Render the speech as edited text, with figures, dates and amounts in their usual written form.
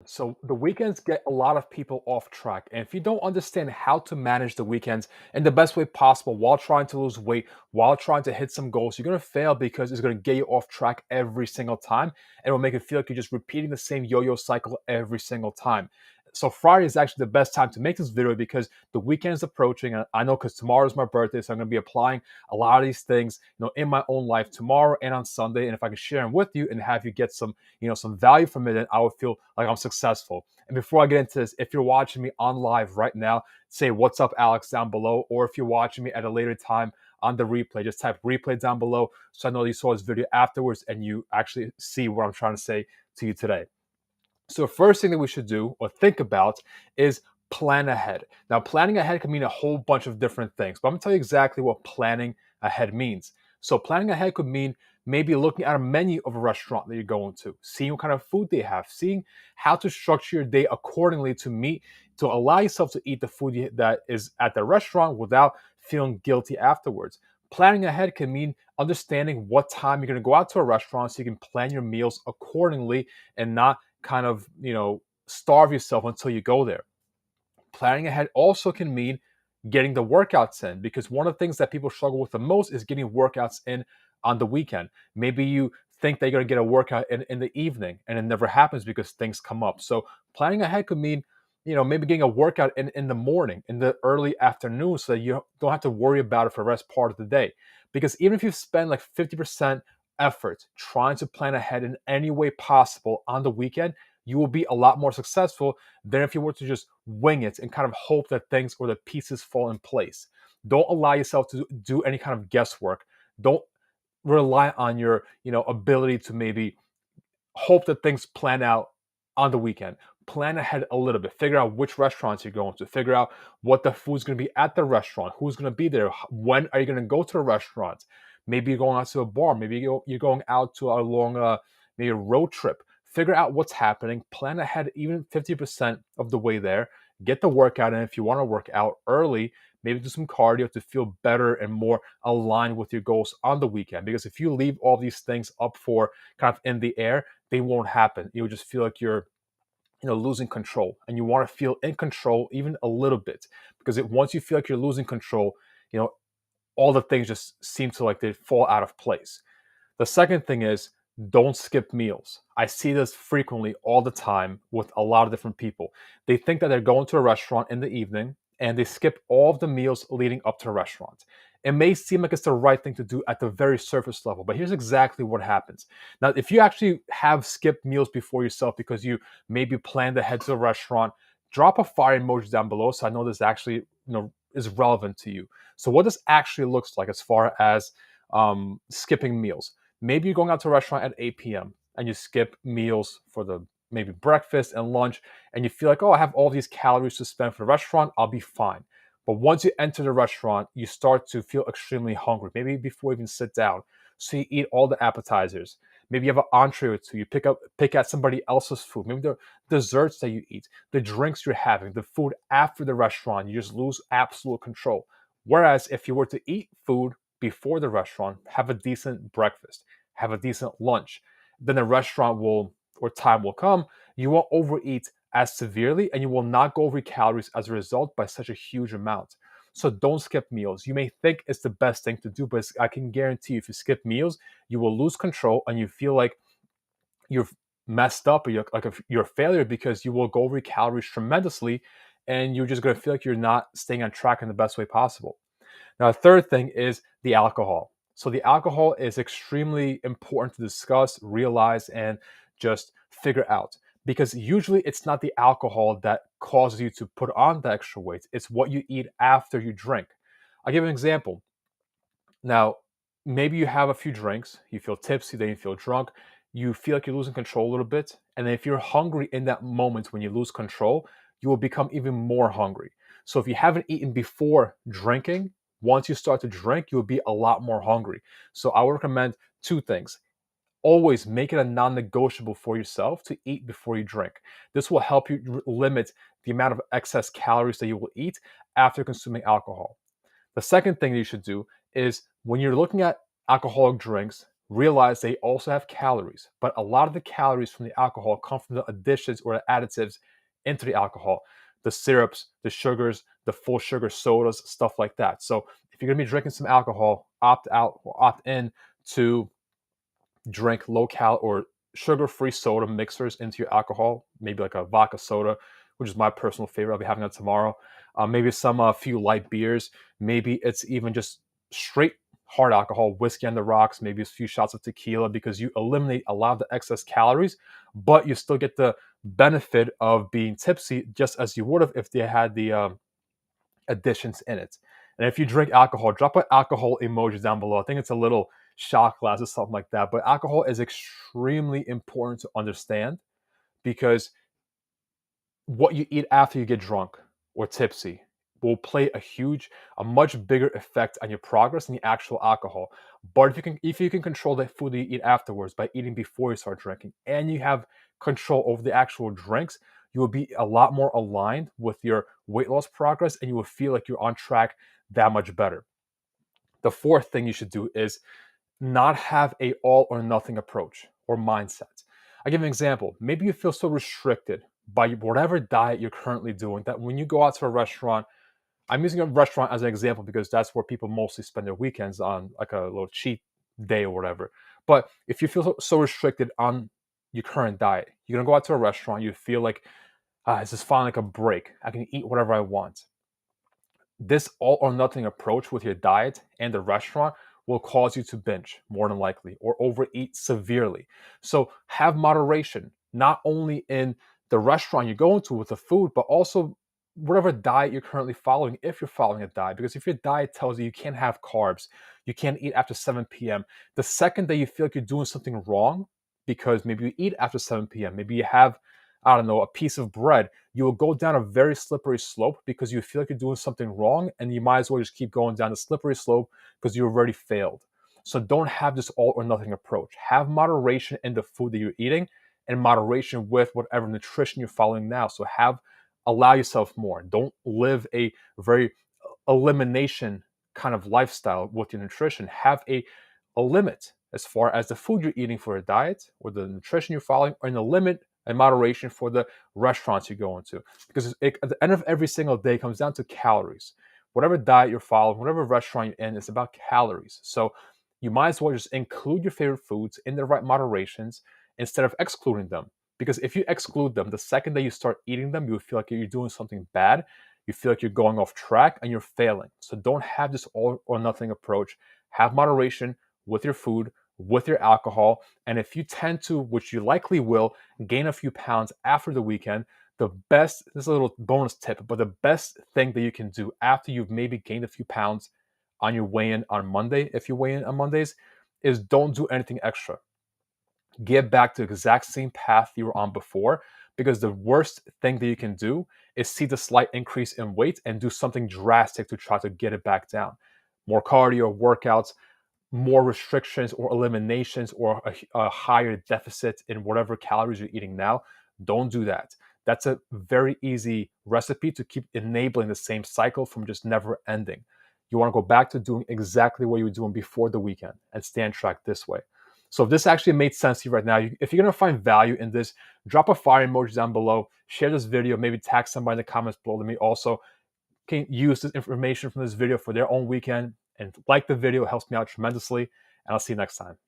So the weekends get a lot of people off track. And if you don't understand how to manage the weekends in the best way possible while trying to lose weight, while trying to hit some goals, you're going to fail because it's going to get you off track every single time. And it will make it feel like you're just repeating the same yo-yo cycle every single time. So Friday is actually the best time to make this video because the weekend is approaching. And I know because tomorrow is my birthday, so I'm going to be applying a lot of these things, in my own life tomorrow and on Sunday. And if I can share them with you and have you get some value from it, and I would feel like I'm successful. And before I get into this, if you're watching me on live right now, say what's up, Alex, down below. Or if you're watching me at a later time on the replay, just type replay down below so I know you saw this video afterwards and you actually see what I'm trying to say to you today. So the first thing that we should do or think about is plan ahead. Now, planning ahead can mean a whole bunch of different things, but I'm gonna tell you exactly what planning ahead means. So planning ahead could mean maybe looking at a menu of a restaurant that you're going to, seeing what kind of food they have, seeing how to structure your day accordingly to allow yourself to eat the food that is at the restaurant without feeling guilty afterwards. Planning ahead can mean understanding what time you're going to go out to a restaurant so you can plan your meals accordingly and not kind of, starve yourself until you go there. Planning ahead also can mean getting the workouts in because one of the things that people struggle with the most is getting workouts in on the weekend. Maybe you think that you're going to get a workout in the evening and it never happens because things come up. So planning ahead could mean, maybe getting a workout in the morning, in the early afternoon so that you don't have to worry about it for the rest part of the day. Because even if you spend like 50% effort trying to plan ahead in any way possible on the weekend, you will be a lot more successful than if you were to just wing it and kind of hope that things or the pieces fall in place. Don't allow yourself to do any kind of guesswork. Don't rely on your, ability to maybe hope that things plan out on the weekend. Plan ahead a little bit. Figure out which restaurants you're going to. Figure out what the food's going to be at the restaurant. Who's going to be there? When are you going to go to the restaurant? Maybe you're going out to a bar. Maybe you're going out to a long, maybe a road trip. Figure out what's happening. Plan ahead, even 50% of the way there. Get the workout in if you want to work out early. Maybe do some cardio to feel better and more aligned with your goals on the weekend. Because if you leave all these things up for kind of in the air, they won't happen. You'll just feel like you're losing control, and you want to feel in control even a little bit because once you feel like you're losing control, you know all the things just seem to like they fall out of place. The second thing is don't skip meals. I see this frequently all the time with a lot of different people. They think that they're going to a restaurant in the evening and they skip all of the meals leading up to the restaurant. It may seem like it's the right thing to do at the very surface level, but here's exactly what happens. Now, if you actually have skipped meals before yourself because you maybe planned ahead to the restaurant, drop a fire emoji down below so I know this actually is relevant to you. So what this actually looks like as far as skipping meals. Maybe you're going out to a restaurant at 8 p.m. and you skip meals for the maybe breakfast and lunch, and you feel like, oh, I have all these calories to spend for the restaurant, I'll be fine. But once you enter the restaurant, you start to feel extremely hungry, maybe before you even sit down. So you eat all the appetizers. Maybe you have an entree or two. You pick at somebody else's food. Maybe the desserts that you eat, the drinks you're having, the food after the restaurant. You just lose absolute control. Whereas if you were to eat food before the restaurant, have a decent breakfast, have a decent lunch, then the restaurant will or time will come, you won't overeat as severely and you will not go over calories as a result by such a huge amount. So don't skip meals. You may think it's the best thing to do, but I can guarantee you if you skip meals, you will lose control and you feel like you're messed up or you're a failure because you will go over calories tremendously and you're just going to feel like you're not staying on track in the best way possible. Now, the third thing is the alcohol. So, the alcohol is extremely important to discuss, realize, and just figure out because usually it's not the alcohol that causes you to put on the extra weight, it's what you eat after you drink. I'll give an example. Now, maybe you have a few drinks, you feel tipsy, then you feel drunk, you feel like you're losing control a little bit. And then if you're hungry in that moment when you lose control, you will become even more hungry. So if you haven't eaten before drinking, once you start to drink, you'll be a lot more hungry. So I would recommend two things. Always make it a non negotiable for yourself to eat before you drink. This will help you limit the amount of excess calories that you will eat after consuming alcohol. The second thing that you should do is when you're looking at alcoholic drinks, realize they also have calories, but a lot of the calories from the alcohol come from the additions or the additives into the alcohol, the syrups, the sugars, the full sugar sodas, stuff like that. So if you're gonna be drinking some alcohol, opt out or opt in to drink low cal or sugar-free soda mixers into your alcohol, maybe like a vodka soda, which is my personal favorite. I'll be having that tomorrow. Maybe some few light beers. Maybe it's even just straight hard alcohol, whiskey on the rocks, maybe a few shots of tequila, because you eliminate a lot of the excess calories, but you still get the benefit of being tipsy just as you would have if they had the additions in it. And if you drink alcohol, drop an alcohol emoji down below. I think it's a little shot glass or something like that. But alcohol is extremely important to understand because what you eat after you get drunk or tipsy will play a much bigger effect on your progress than the actual alcohol. But if you can control the food that you eat afterwards by eating before you start drinking, and you have control over the actual drinks, you will be a lot more aligned with your weight loss progress, and you will feel like you're on track that much better. The fourth thing you should do is not have a all or nothing approach or mindset. I give an example. Maybe you feel so restricted by whatever diet you're currently doing that when you go out to a restaurant, I'm using a restaurant as an example because that's where people mostly spend their weekends, on like a little cheat day or whatever. But if you feel so restricted on your current diet, you're gonna go out to a restaurant, you feel like, this is finally like a break. I can eat whatever I want. This all or nothing approach with your diet and the restaurant will cause you to binge more than likely or overeat severely. So have moderation, not only in the restaurant you go into with the food, but also whatever diet you're currently following, if you're following a diet. Because if your diet tells you you can't have carbs, you can't eat after 7 p.m., the second that you feel like you're doing something wrong, because maybe you eat after 7 p.m., maybe you have, I don't know, a piece of bread, you will go down a very slippery slope because you feel like you're doing something wrong, and you might as well just keep going down the slippery slope because you already failed. So don't have this all or nothing approach. Have moderation in the food that you're eating and moderation with whatever nutrition you're following now. So allow yourself more. Don't live a very elimination kind of lifestyle with your nutrition. Have a limit as far as the food you're eating for a diet or the nutrition you're following, and a limit and moderation for the restaurants you go into. Because at the end of every single day, it comes down to calories. Whatever diet you're following, whatever restaurant you're in, it's about calories. So you might as well just include your favorite foods in the right moderations instead of excluding them. Because if you exclude them, the second that you start eating them, you feel like you're doing something bad. You feel like you're going off track and you're failing. So don't have this all or nothing approach. Have moderation with your food, with your alcohol. And if you tend to, which you likely will, gain a few pounds after the weekend, this is a little bonus tip, but the best thing that you can do after you've maybe gained a few pounds on your weigh in on Monday, if you weigh in on Mondays, is don't do anything extra. Get back to the exact same path you were on before, because the worst thing that you can do is see the slight increase in weight and do something drastic to try to get it back down. More cardio, workouts, more restrictions or eliminations, or a higher deficit in whatever calories you're eating now. Don't do that. That's a very easy recipe to keep enabling the same cycle from just never ending. You want to go back to doing exactly what you were doing before the weekend and stay on track this way. So if this actually made sense to you right now, if you're going to find value in this, drop a fire emoji down below, share this video, maybe tag somebody in the comments below. Let me also can use this information from this video for their own weekend, and like the video. It helps me out tremendously, and I'll see you next time.